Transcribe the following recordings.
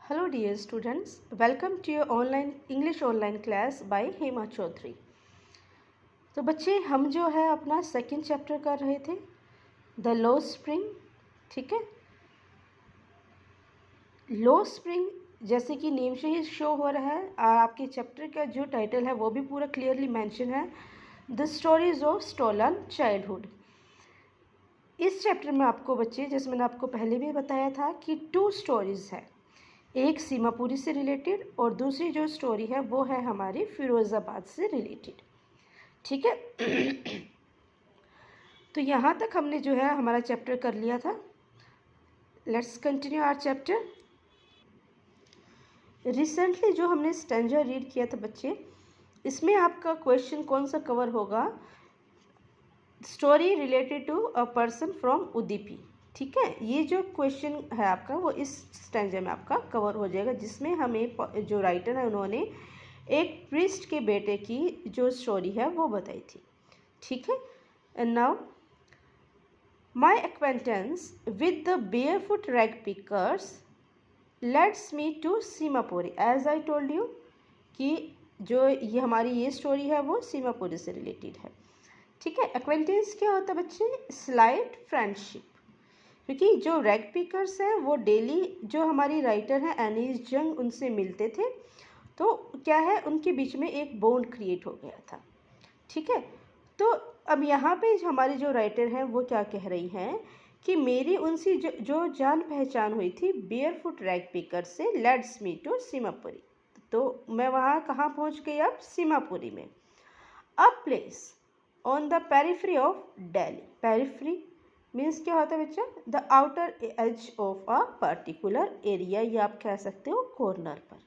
Hello dear students, welcome to your English online class by Hema Chaudhary. तो बच्चे हम जो है अपना सेकंड चैप्टर कर रहे थे द लो स्प्रिंग। ठीक है, लो स्प्रिंग जैसे कि नेम से ही शो हो रहा है, आपके चैप्टर का जो टाइटल है वो भी पूरा क्लियरली मेंशन है, the stories of stolen childhood. इस चैप्टर में आपको बच्चे, जैसे मैंने आपको पहले भी बताया था कि 2 स्टोरीज है, एक सीमापुरी से रिलेटेड और दूसरी जो स्टोरी है वो है हमारी फिरोज़ाबाद से रिलेटेड। ठीक है तो यहाँ तक हमने जो है हमारा चैप्टर कर लिया था। Let's continue our chapter. Recently जो हमने स्टैंजा रीड किया था बच्चे, इसमें आपका क्वेश्चन कौन सा कवर होगा? Story related to a person from Udupi. ठीक है, ये जो क्वेश्चन है आपका वो इस स्टैंजा में आपका कवर हो जाएगा, जिसमें हमें जो राइटर है उन्होंने एक प्रीस्ट के बेटे की जो स्टोरी है वो बताई थी। ठीक है, and now my acquaintance with the barefoot rag pickers leads me to Seemapuri. As I told you कि जो ये हमारी ये स्टोरी है वो सीमापुरी से रिलेटेड है। ठीक है, एक्वेंटेंस क्या होता है बच्चे? Slight friendship. क्योंकि जो रैग पिकर्स हैं वो डेली जो हमारी राइटर हैं एनीस जंग उनसे मिलते थे, तो क्या है उनके बीच में एक बॉन्ड क्रिएट हो गया था। ठीक है, तो अब यहाँ पे हमारी जो राइटर हैं वो क्या कह रही हैं कि मेरी उनसे जो जान पहचान हुई थी बेयरफुट रैग पिकर से, लेट्स मी टू सीमापुरी। तो मैं वहाँ कहाँ पहुँच गई? अब सीमापुरी में। A place on the periphery of Delhi. Periphery means क्या होता है बच्चा? The outer as of a particular area, या आप कह सकते हो कॉर्नर पर।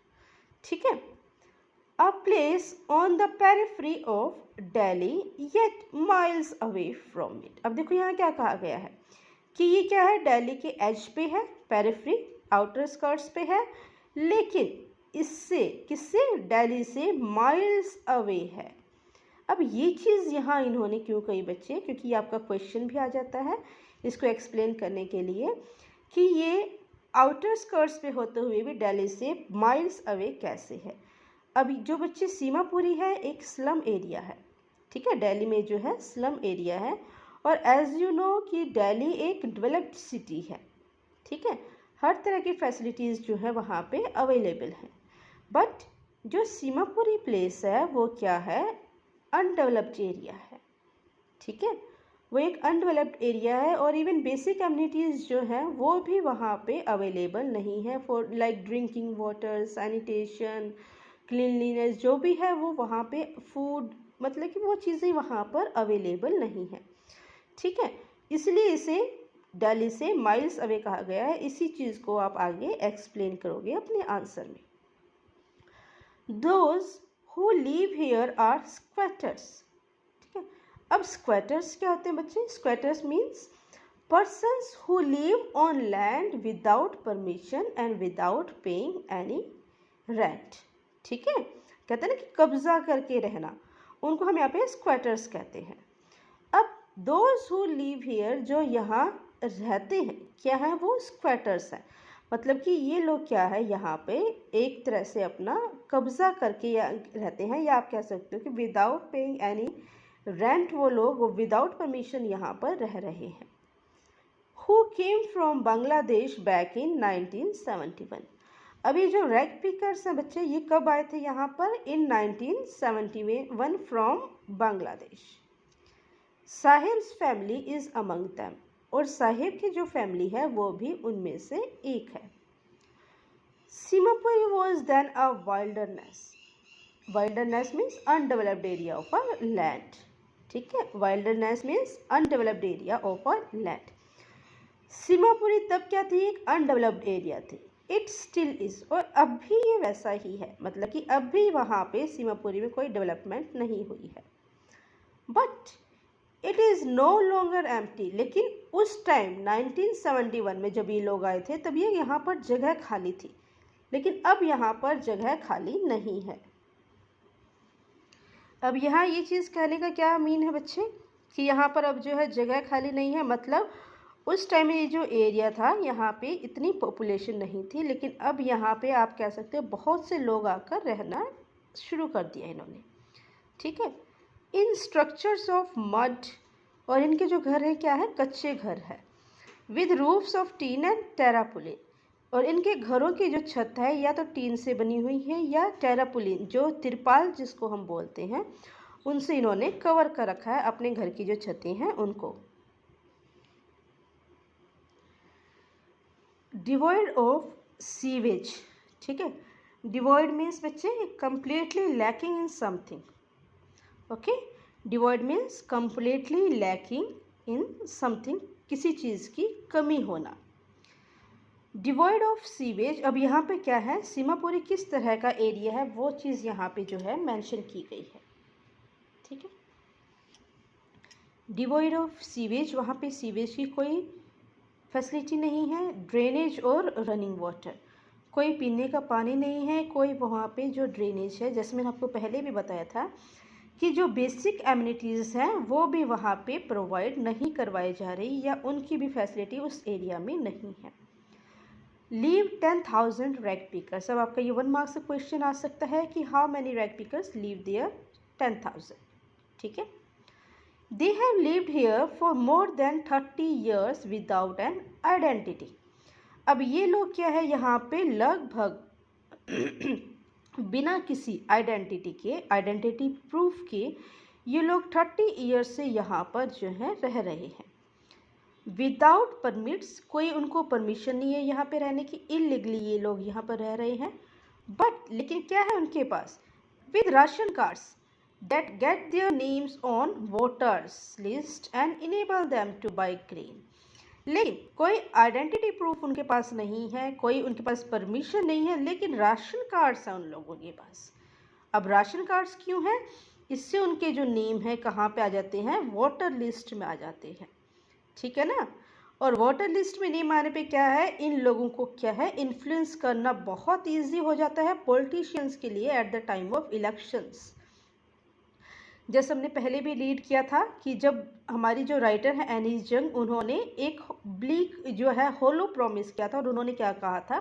ठीक है, a place on the periphery of Delhi yet miles away from it. अब देखो यहाँ क्या कहा गया है कि ये क्या है, दिल्ली के एज पे है, पेरिफ्री आउटर स्कर्ट्स पे है, लेकिन इससे किससे? दिल्ली से माइल्स अवे है। अब ये चीज़ यहाँ इन्होंने क्यों कही बच्चे? क्योंकि आपका क्वेश्चन भी आ जाता है इसको एक्सप्लेन करने के लिए कि ये आउटर स्कर्ट्स पे होते हुए भी दिल्ली से माइल्स अवे कैसे है। अब जो बच्चे सीमापुरी है एक स्लम एरिया है। ठीक है, दिल्ली में जो है स्लम एरिया है, और एज यू नो कि दिल्ली एक डेवलप्ड सिटी है। ठीक है, हर तरह की फैसिलिटीज़ जो है वहाँ पे अवेलेबल हैं, बट जो सीमापुरी प्लेस है वो क्या है? अनडेवलप्ड एरिया है। ठीक है, वो एक अनडेवलप्ड एरिया है, और इवन बेसिक कम्युनिटीज़ जो हैं वो भी वहाँ पे अवेलेबल नहीं है for like drinking water, sanitation, cleanliness जो भी है वो वहाँ पे, फूड, मतलब कि वो चीज़ें वहाँ पर अवेलेबल नहीं है। ठीक है, इसलिए इसे दिल्ली से माइल्स अवे कहा गया है। इसी चीज़ को आप आगे एक्सप्लेन करोगे अपने आंसर में। Those who live here are squatters। ठीक है, अब squatters क्या होते हैं बच्चे? squatters means persons who live on land without permission and without paying any rent। ठीक है, कहते हैं ना कि कब्जा करके रहना, उनको हम यहाँ पे squatters कहते हैं। अब those who live here जो यहाँ रहते हैं क्या है? वो squatters हैं। मतलब कि ये लोग क्या है यहाँ पे एक तरह से अपना कब्जा करके या रहते हैं, या आप कह सकते हो कि विदाउट पेइंग एनी रेंट वो लोग विदाउट परमिशन यहाँ पर रह रहे हैं। Who came from Bangladesh back in 1971। अभी जो रैग पिकर्स हैं बच्चे ये कब आए थे यहाँ पर? इन 1971 from Bangladesh. Sahibs family is among them, और साहिब की जो फैमिली है वो भी उनमें से एक है। Seemapuri was then a wilderness. Wilderness means undeveloped area of a land. ठीक है, wilderness means undeveloped area of a land. Seemapuri तब क्या थी? एक अनडेवलप्ड एरिया थी। इट स्टिल इज, और अब भी ये वैसा ही है, मतलब कि अब भी वहाँ पे सीमापुरी में कोई डेवलपमेंट नहीं हुई है। But it is no longer empty. लेकिन उस टाइम 1971 में जब ये लोग आए थे तब ये यहाँ पर जगह खाली थी, लेकिन अब यहाँ पर जगह खाली नहीं है। अब यहाँ ये चीज़ कहने का क्या मीन है बच्चे कि यहाँ पर अब जो है जगह खाली नहीं है, मतलब उस टाइम में ये जो एरिया था यहाँ पे इतनी पॉपुलेशन नहीं थी, लेकिन अब यहाँ पे आप कह सकते हो बहुत से लोग आकर रहना शुरू कर दिया इन्होंने। ठीक है। इन स्ट्रक्चर्स ऑफ मड, और इनके जो घर है क्या है, कच्चे घर है, with roofs of tin and tarpaulin, और इनके घरों की जो छत है या तो टीन से बनी हुई है या टेरापोलिन जो तिरपाल जिसको हम बोलते हैं, उनसे इन्होंने कवर कर रखा है अपने घर की जो छतें हैं उनको। डिवॉइड ऑफ सीवेज, ठीक है। डिवॉइड मीन्स बच्चे completely lacking in something, okay. Devoid means completely lacking in something, किसी चीज़ की कमी होना। डिवॉइड ऑफ सीवेज, अब यहाँ पे क्या है, सीमापुरी किस तरह का एरिया है वो चीज़ यहाँ पे जो है मेंशन की गई है। ठीक है। डिवॉइड ऑफ सीवेज, वहाँ पे सीवेज की कोई फैसिलिटी नहीं है, ड्रेनेज और रनिंग वाटर, कोई पीने का पानी नहीं है, कोई वहाँ पे जो ड्रेनेज है, जैसे मैंने आपको पहले भी बताया था कि जो बेसिक एमिनिटीज़ हैं वो भी वहाँ पे प्रोवाइड नहीं करवाई जा रही या उनकी भी फैसिलिटी उस एरिया में नहीं है। लीव 10,000 रैग पिकर्स, अब आपका ये 1 मार्क्स से क्वेश्चन आ सकता है कि how many rag pickers live there 10,000। ठीक है। They have lived here for more than 30 years without an identity. अब ये लोग क्या है, यहाँ पे लगभग बिना किसी आइडेंटिटी के, आइडेंटिटी प्रूफ के, ये लोग 30 ईयर्स से यहाँ पर जो है रह रहे हैं। विदाउट परमिट्स, कोई उनको परमिशन नहीं है यहाँ पे रहने की, इलीगली ये लोग यहाँ पर रह रहे हैं। बट लेकिन क्या है उनके पास, with ration cards that get their names on voters list and enable them to buy grain. लेकिन कोई आइडेंटिटी प्रूफ उनके पास नहीं है, कोई उनके पास परमिशन नहीं है, लेकिन राशन कार्ड्स हैं उन लोगों के पास। अब राशन कार्ड्स क्यों हैं, इससे उनके जो नेम है कहाँ पे आ जाते हैं, वोटर लिस्ट में आ जाते हैं। ठीक है ना। और वोटर लिस्ट में नेम आने पे क्या है, इन लोगों को क्या है, इन्फ्लुएंस करना बहुत ईजी हो जाता है पॉलिटिशियंस के लिए at the time of elections. जैसे हमने पहले भी रीड किया था कि जब हमारी जो राइटर है एनी जंग, उन्होंने एक ब्लीक जो है होलो प्रॉमिस किया था, और उन्होंने क्या कहा था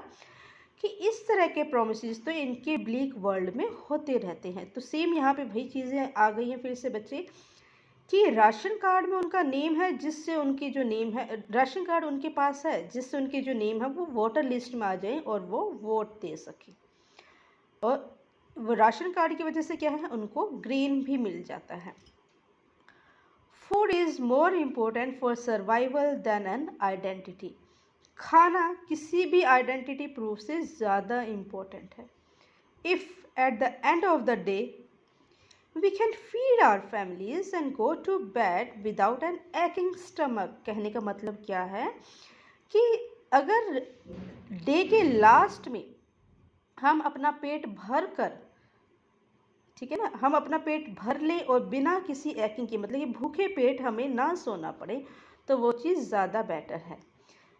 कि इस तरह के प्रोमिसेस तो इनके ब्लीक वर्ल्ड में होते रहते हैं। तो सेम यहाँ पे वही चीज़ें आ गई हैं फिर से बच्चे, कि राशन कार्ड में उनका नेम है, जिससे उनकी जो नेम है, राशन कार्ड उनके पास है जिससे उनके जो नेम है वो वोटर लिस्ट में आ जाए और वो वोट दे सके। और वो राशन कार्ड की वजह से क्या है, उनको ग्रेन भी मिल जाता है। Food is more important for survival than an identity, खाना किसी भी आइडेंटिटी प्रूफ से ज़्यादा इम्पोर्टेंट है। If at the end of the day we can feed our families and go to bed without an aching stomach, कहने का मतलब क्या है कि अगर डे के लास्ट में हम अपना पेट भर कर, ठीक है ना, हम अपना पेट भर लें और बिना किसी एक्टिंग के, मतलब कि भूखे पेट हमें ना सोना पड़े, तो वो चीज़ ज़्यादा बेटर है।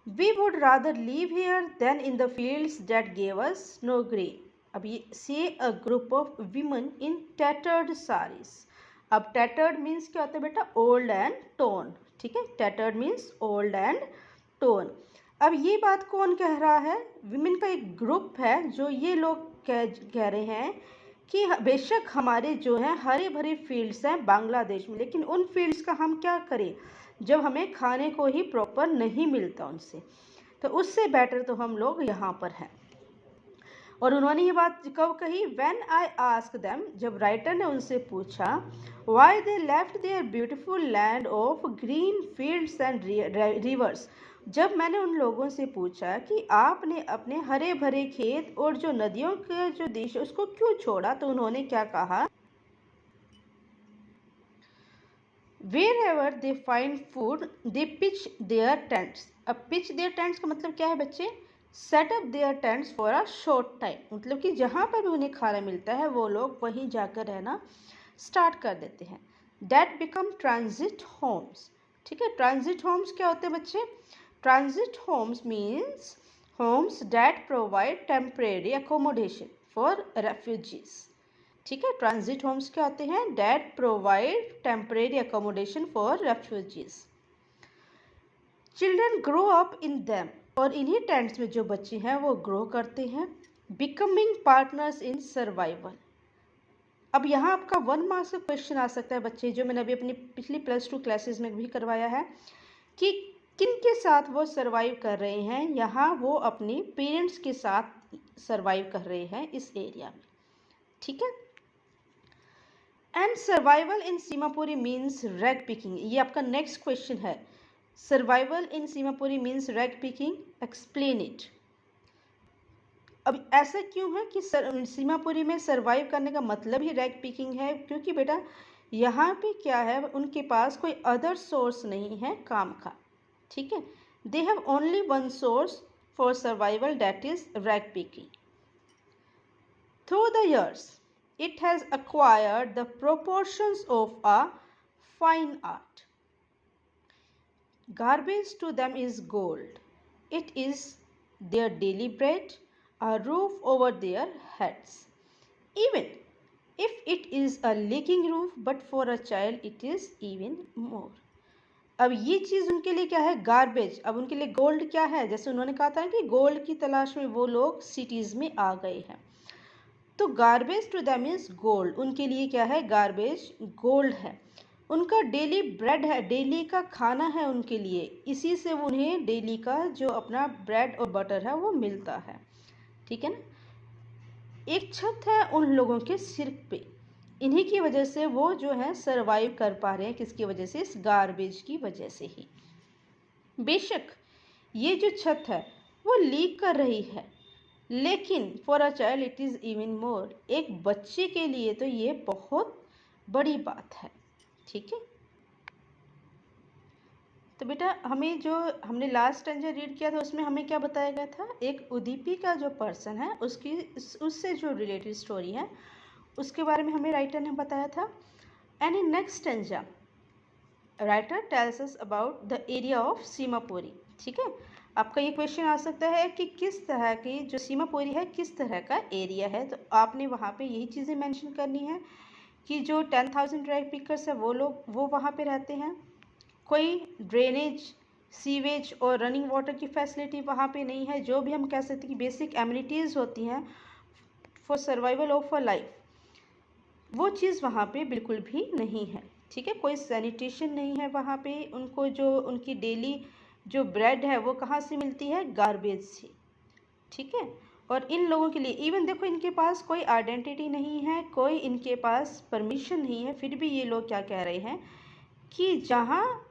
We would rather leave here than in the fields that gave us no grain. अब ये see a group of women in tattered saris. अब टैटर्ड मीन्स क्या होता है बेटा, ओल्ड एंड टोन। ठीक है, tattered means old and tone. अब ये बात कौन कह रहा है, विमेन का एक ग्रुप है जो ये लोग कह रहे हैं कि बेशक हमारे जो हैं हरे भरे फील्ड्स हैं बांग्लादेश में, लेकिन उन फील्ड्स का हम क्या करें जब हमें खाने को ही प्रॉपर नहीं मिलता उनसे, तो उससे बेटर तो हम लोग यहाँ पर हैं। और उन्होंने ये बात कब कही, व्हेन आई आस्क देम, जब राइटर ने उनसे पूछा, why they left their beautiful land of green fields and rivers, जब मैंने उन लोगों से पूछा कि आपने अपने हरे भरे खेत और जो नदियों के जो देश है उसको क्यों छोड़ा, तो उन्होंने क्या कहा, wherever they find food they pitch their tents। अब pitch their tents का मतलब क्या है बच्चे, set up their tents for a short time, मतलब कि जहाँ पर भी उन्हें खाना मिलता है वो लोग वहीं जाकर रहना स्टार्ट कर देते हैं। that become transit homes। ठीक है, ट्रांजिट होम्स क्या होते हैं बच्चे, transit homes means homes that provide temporary accommodation for refugees। ठीक है, ट्रांजिट होम्स क्या होते हैं, that provide temporary accommodation for refugees. Children grow up in them, और इन्हीं टेंट्स में जो बच्चे हैं वो ग्रो करते हैं। Becoming partners in survival. अब यहाँ आपका 1 मार्क्स का क्वेश्चन आ सकता है बच्चे, जो मैंने अभी अपनी पिछली +2 क्लासेस में भी करवाया है, कि किन के साथ वो सर्वाइव कर रहे हैं। यहाँ वो अपने पेरेंट्स के साथ सर्वाइव कर रहे हैं इस एरिया में, ठीक है। And survival in Seemapuri means rag picking, ये आपका नेक्स्ट क्वेश्चन है। Survival in Seemapuri means rag picking, explain it. अब ऐसा क्यों है कि सीमापुरी में सर्वाइव करने का मतलब ही रैग पिकिंग है? क्योंकि बेटा यहाँ पे क्या है, उनके पास कोई अदर सोर्स नहीं है काम का, ठीक है। They have only one source for survival, that is rag picking. Through the years it has acquired the proportions of a fine art. Garbage to them is gold. It is their daily bread, a roof over their heads. Even if it is a leaking roof, but for a child it is even more. अब ये चीज़ उनके लिए क्या है, garbage. अब उनके लिए gold क्या है, जैसे उन्होंने कहा था कि गोल्ड की तलाश में वो लोग सिटीज़ में आ गए हैं, तो garbage to them is gold, उनके लिए क्या है, गार्बेज गोल्ड है। उनका डेली ब्रेड है, डेली का खाना है उनके लिए, इसी से उन्हें डेली का जो अपना ब्रेड और बटर है वो मिलता है, ठीक है ना। एक छत है उन लोगों के सिर पे, इन्हीं की वजह से वो जो है सरवाइव कर पा रहे हैं। किसकी वजह से, इस गार्बेज की वजह से ही। बेशक ये जो छत है वो लीक कर रही है, लेकिन for a child it is even more, एक बच्चे के लिए तो ये बहुत बड़ी बात है, ठीक है। तो बेटा हमें जो हमने लास्ट टाइम जो रीड किया था उसमें हमें क्या बताया गया था, एक उदीपी का जो पर्सन है उसकी उससे जो रिलेटेड स्टोरी है उसके बारे में हमें राइटर ने बताया था। And in next stanza writer tells us about the area of Seemapuri, ठीक है। आपका ये क्वेश्चन आ सकता है कि किस तरह की जो सीमापुरी है किस तरह का एरिया है, तो आपने वहाँ पे यही चीज़ें मेंशन करनी है कि जो 10,000 रैग पिकर्स है वो लोग वो वहाँ पे रहते हैं। कोई ड्रेनेज, सीवेज और रनिंग वाटर की फैसिलिटी वहाँ पे नहीं है। जो भी हम कह सकते हैं कि बेसिक एमिनिटीज़ होती हैं for survival of a life, वो चीज़ वहाँ पे बिल्कुल भी नहीं है, ठीक है। कोई सैनिटेशन नहीं है वहाँ पे। उनको जो उनकी डेली जो ब्रेड है वो कहाँ से मिलती है, गार्बेज से, ठीक है। और इन लोगों के लिए इवन देखो इनके पास कोई आइडेंटिटी नहीं है, कोई इनके पास परमिशन नहीं है, फिर भी ये लोग क्या कह रहे हैं कि जहाँ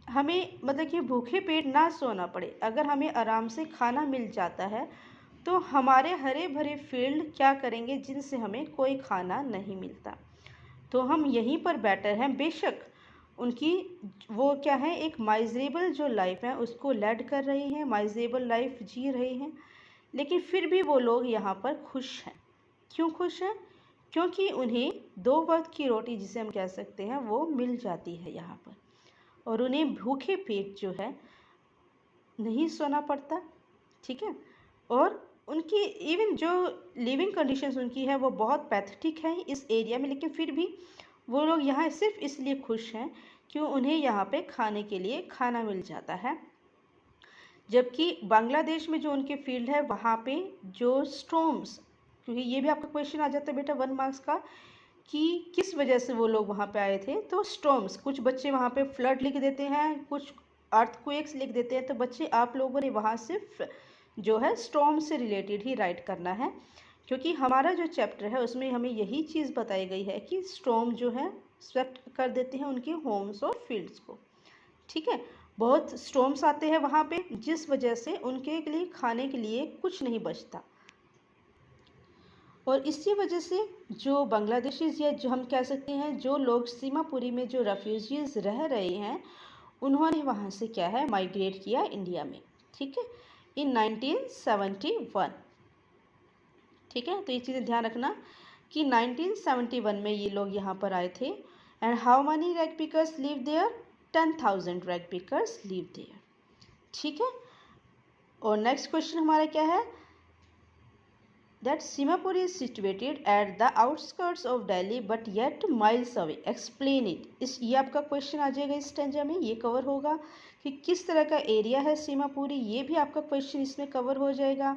हमें मतलब कि भूखे पेट ना सोना पड़े, अगर हमें आराम से खाना मिल जाता है तो हमारे हरे भरे फील्ड क्या करेंगे जिनसे हमें कोई खाना नहीं मिलता, तो हम यहीं पर बेटर हैं। बेशक उनकी वो क्या है, एक माइजरेबल जो लाइफ है उसको लीड कर रही हैं, माइजरेबल लाइफ जी रहे हैं, लेकिन फिर भी वो लोग यहाँ पर खुश हैं। क्यों खुश हैं, क्योंकि उन्हें 2 वक्त की रोटी जिसे हम कह सकते हैं वो मिल जाती है यहाँ पर, और उन्हें भूखे पेट जो है नहीं सोना पड़ता, ठीक है। और उनकी इवन जो लिविंग कंडीशंस उनकी है वो बहुत पैथेटिक है इस एरिया में, लेकिन फिर भी वो लोग यहाँ सिर्फ इसलिए खुश हैं कि उन्हें यहाँ पे खाने के लिए खाना मिल जाता है। जबकि बांग्लादेश में जो उनके फील्ड है वहाँ पे जो स्टॉर्म्स, क्योंकि ये भी आपका क्वेश्चन आ जाता है बेटा 1 मार्क्स का कि किस वजह से वो लोग वहाँ पे आए थे, तो स्टॉर्म्स, कुछ बच्चे वहाँ पे फ्लड लिख देते हैं, कुछ अर्थक्वेक्स लिख देते हैं, तो बच्चे आप लोगों ने वहाँ सिर्फ जो है स्टॉर्म से रिलेटेड ही राइट करना है, क्योंकि हमारा जो चैप्टर है उसमें हमें यही चीज़ बताई गई है कि स्टॉर्म जो है स्वेप्ट कर देते हैं उनके होम्स और फील्ड्स को, ठीक है। बहुत स्टॉर्म्स आते हैं वहाँ पे जिस वजह से उनके लिए खाने के लिए कुछ नहीं बचता, और इसी वजह से जो बांग्लादेशीज या जो हम कह सकते हैं जो लोग सीमापुरी में जो रेफ्यूजीज रह रहे हैं उन्होंने वहाँ से क्या है माइग्रेट किया इंडिया में, ठीक है, इन 1971, ठीक है। तो ये चीज़ें ध्यान रखना कि 1971 में ये लोग यहाँ पर आए थे। And how many rag pickers live there, 10,000 rag pickers live there, ठीक है। और नेक्स्ट क्वेश्चन हमारा क्या है, that Seemapur is situated at the outskirts of Delhi but yet miles away, explain it. इस ये आपका क्वेश्चन आ जाएगा इस स्टेंजा में, ये कवर होगा कि किस तरह का एरिया है सीमापुरी, ये भी आपका क्वेश्चन इसमें कवर हो जाएगा,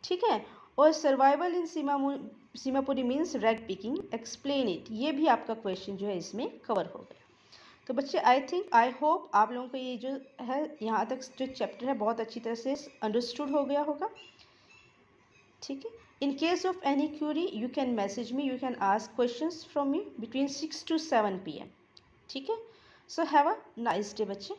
ठीक है। और survival in Seemapuri means rag picking, explain it, ये भी आपका क्वेश्चन जो है इसमें कवर हो गया। तो बच्चे आई होप आप लोगों को ये जो है यहाँ तक जो चैप्टर है बहुत अच्छी तरह से अंडरस्टूड हो गया होगा, ठीक है। In case of any Curie you can message me, you can ask questions from me between 6 to 7 PM, ठीक है। So have a nice day बच्चे।